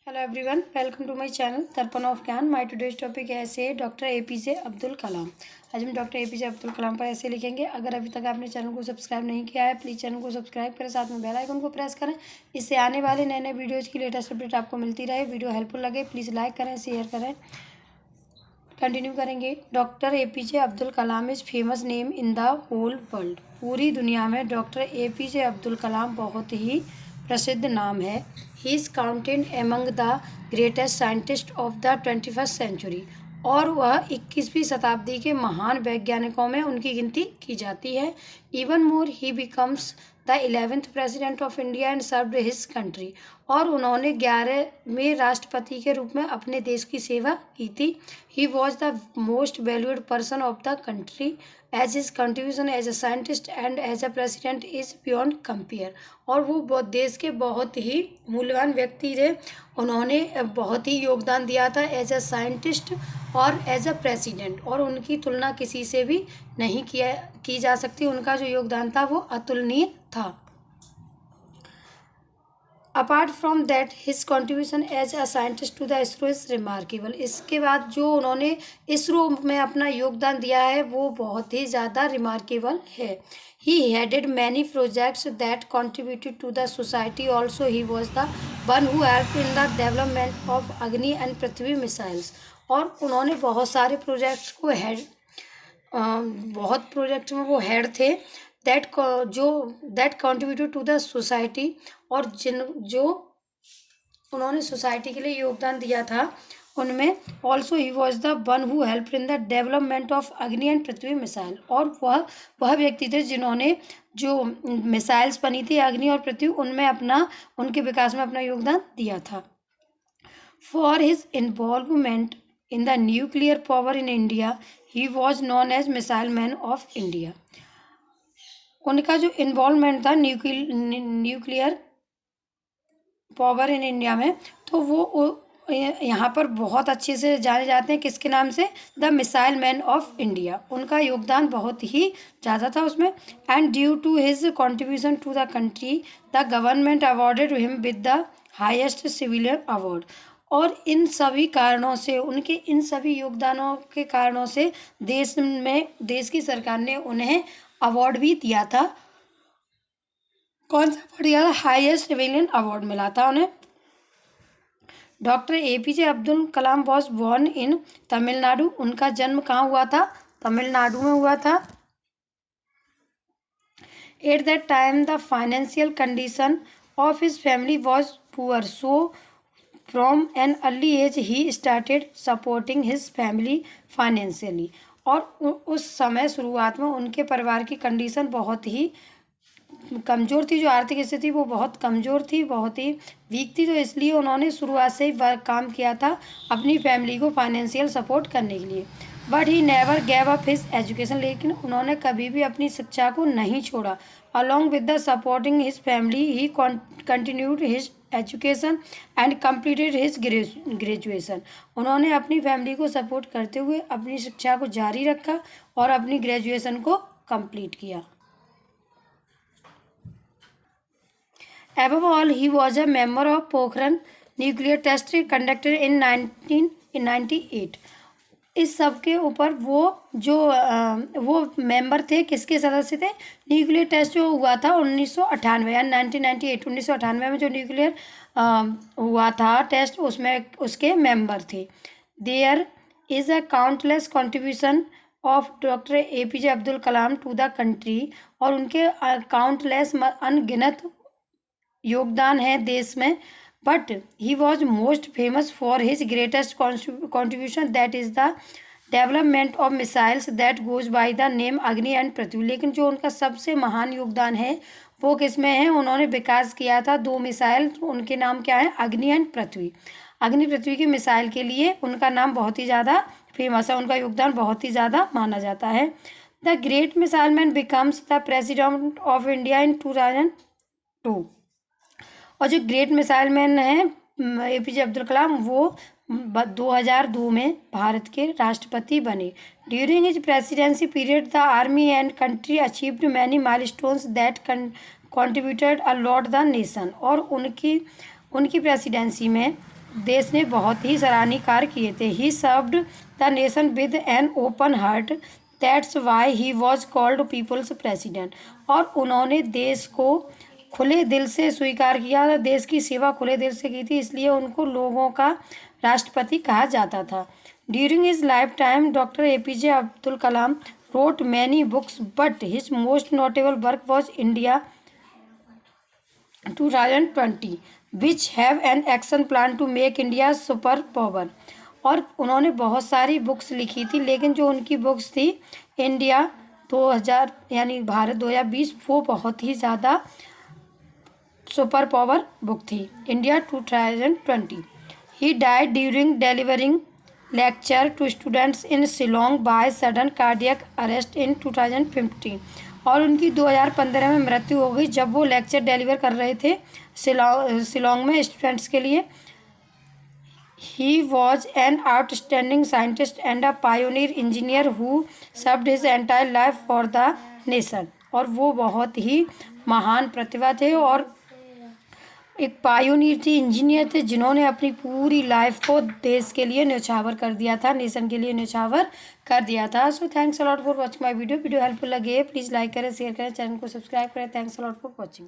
Hello everyone, welcome to my channel Darpan of Gyan. My today's topic ऐसे है doctor APJ Abdul कलाम। आज हम डॉक्टर एपीजे अब्दुल कलाम पर ऐसे लिखेंगे। अगर अभी तक आपने चैनल को सब्सक्राइब नहीं किया है, प्लीज़ चैनल को सब्सक्राइब करें, साथ में बेल आइकन को प्रेस करें। इससे आने वाले नए नए वीडियोज़ की लेटेस्ट अपडेट आपको मिलती रहे। वीडियो हेल्पफुल लगे प्लीज़ लाइक करें, शेयर करें। कंटिन्यू करेंगे। Doctor APJ Abdul Kalam is famous name in the whole world. पूरी दुनिया में डॉक्टर एपीजे अब्दुल कलाम बहुत ही प्रसिद्ध नाम है। He is counted among the greatest scientist of the 21st century. और वह 21वीं शताब्दी के महान वैज्ञानिकों में उनकी गिनती की जाती है। Even more he becomes the 11th president of India and served his country. और उन्होंने 11वें राष्ट्रपति के रूप में अपने देश की सेवा की थी। He was the most valued person of the country as his contribution as a scientist and as a president is beyond compare. और वो देश के बहुत ही मूल्यवान व्यक्ति थे। उन्होंने बहुत ही योगदान दिया था एज अ साइंटिस्ट और एज अ प्रेसिडेंट, और उनकी तुलना किसी से भी नहीं की जा सकती। उनका जो योगदान था वो अतुलनीय था। Apart from that his contribution as a scientist to the ISRO is remarkable. इसके बाद जो उन्होंने इसरो में अपना योगदान दिया है वो बहुत ही ज़्यादा रिमार्केबल है। He headed many projects that contributed to the society. Also he was the one who help in the development of Agni and Prithvi missiles. और उन्होंने बहुत सारे प्रोजेक्ट्स को बहुत प्रोजेक्ट में वो हेड थे that contributed to the society. और जो उन्होंने सोसाइटी के लिए योगदान दिया था उनमें also he was the one who help in the development of Agni and Prithvi missile. और वह व्यक्ति थे जिन्होंने जो मिसाइल्स बनी थी अग्नि और पृथ्वी उनके विकास में अपना योगदान दिया था। For his involvement in the nuclear power in India he was known as missile man of India. उनका जो इन्वॉल्वमेंट था न्यूक्लियर पावर इन इंडिया में, तो वो यहाँ पर बहुत अच्छे से जाने जाते हैं किसके नाम से, the missile man of India. उनका योगदान बहुत ही ज़्यादा था उसमें। And due to his contribution to the country the government awarded him with the highest civilian award. और इन सभी कारणों से, उनके इन सभी योगदानों के कारणों से देश की सरकार ने उन्हें अवार्ड भी दिया था। कौन सा अवार्ड दिया था? हाईएस्ट सिविलियन अवार्ड मिला था उन्हें। Doctor APJ Abdul Kalam was born in Tamil Nadu. उनका जन्म कहाँ हुआ था? तमिलनाडु में हुआ था। At that time the financial condition of his family was poor, so from an early age he started supporting his family financially. और उस समय शुरुआत में उनके परिवार की कंडीशन बहुत ही कमज़ोर थी। जो आर्थिक स्थिति वो बहुत कमज़ोर थी, बहुत ही वीक थी। तो इसलिए उन्होंने शुरुआत से ही काम किया था अपनी फैमिली को फाइनेंशियल सपोर्ट करने के लिए। But he never gave up his education. लेकिन उन्होंने कभी भी अपनी शिक्षा को नहीं छोड़ा। Along with the supporting his family he continued his education and completed his graduation. उन्होंने अपनी फैमिली को सपोर्ट करते हुए अपनी शिक्षा को जारी रखा और अपनी ग्रेजुएशन को कंप्लीट किया। Above all, he was a member of Pokhran nuclear test conducted in 1998. इस सब के ऊपर वो मेंबर थे, किसके सदस्य थे? न्यूक्लियर टेस्ट जो हुआ था 1998 यानी 1998 1998 में जो न्यूक्लियर हुआ था टेस्ट, उसमें उसके मेंबर थे। There is a countless contribution of doctor APJ Abdul Kalam to the country. और उनके काउंटलेस अनगिनत योगदान है देश में। But he was most famous for his greatest contribution that is the development of missiles that goes by the name Agni and Prithvi. लेकिन जो उनका सबसे महान योगदान है वो किस में है? उन्होंने विकास किया था दो मिसाइल, उनके नाम क्या है? अग्नि एंड पृथ्वी। अग्नि पृथ्वी की मिसाइल के लिए उनका नाम बहुत ही ज़्यादा फेमस है, उनका योगदान बहुत ही ज़्यादा माना जाता है। The great missile man becomes the president of India in 2002। और जो ग्रेट मिसाइल मैन है एपीजे अब्दुल कलाम, वो 2002 में भारत के राष्ट्रपति बने। During his presidency period the army and country achieved many milestones that contributed a lot the nation. और उनकी प्रेसिडेंसी में देश ने बहुत ही सराहनीय कार्य किए थे। He served the nation with an open heart, that's why he was called people's president. और उन्होंने देश को खुले दिल से स्वीकार किया था, देश की सेवा खुले दिल से की थी, इसलिए उनको लोगों का राष्ट्रपति कहा जाता था। During his life time doctor APJ Abdul Kalam wrote many books, but his most notable work was India 2020, which have an action plan to make India super power। और उन्होंने बहुत सारी बुक्स लिखी थी, लेकिन जो उनकी बुक्स थी इंडिया 2000 यानी भारत 2020, वो बहुत ही ज़्यादा सुपर पावर बुक थी, India 2020। He died during delivering lecture to students in Shillong by sudden cardiac arrest in 2015। और उनकी 2015 में मृत्यु हो गई जब वो लेक्चर डिलीवर कर रहे थे शिलोंग में स्टूडेंट्स के लिए। He was an outstanding scientist and a pioneer engineer who served his entire life for the nation। और वो बहुत ही महान प्रतिभा थे और एक पायोनियर थे, इंजीनियर थे, जिन्होंने अपनी पूरी लाइफ को देश के लिए न्यौछावर कर दिया था, नेशन के लिए न्यौछावर कर दिया था। So thanks a lot for watching my video helpful लगे प्लीज़ लाइक करें, शेयर करें, चैनल को सब्सक्राइब करें। Thanks a lot for watching.